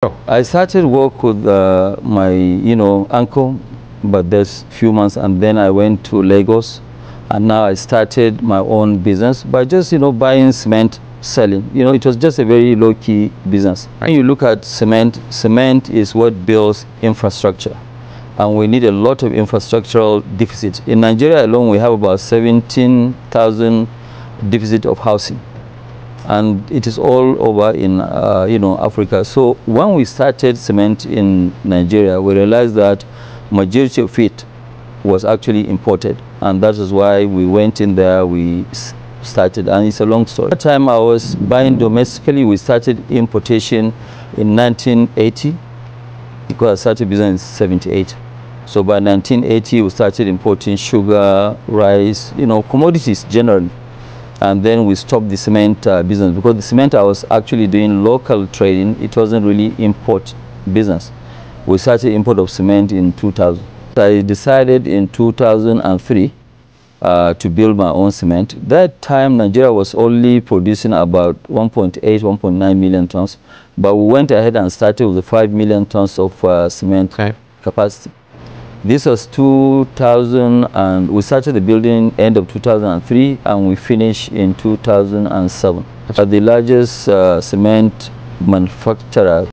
I started work with my, uncle, but there's few months, and then I went to Lagos, and now I started my own business by just, buying cement, selling. It was just a very low-key business. When you look at cement, cement is what builds infrastructure, and we need a lot of infrastructural deficit. In Nigeria alone, we have about 17,000 deficit of housing, and it is all over in Africa. So when we started cement in Nigeria, we realized that majority of it was actually imported, and that is why we went in there, we started, and it's a long story. At that time I was buying domestically. We started importation in 1980 because I started business in 78. So by 1980 we started importing sugar, rice, commodities generally. And then we stopped the cement business because the cement I was actually doing local trading. It wasn't really import business. We started import of cement in 2000. I decided in 2003 to build my own cement. That time Nigeria was only producing about 1.8, 1.9 million tons, but we went ahead and started with the 5 million tons of cement capacity. This was 2000, and we started the building end of 2003, and we finished in 2007. The largest cement manufacturer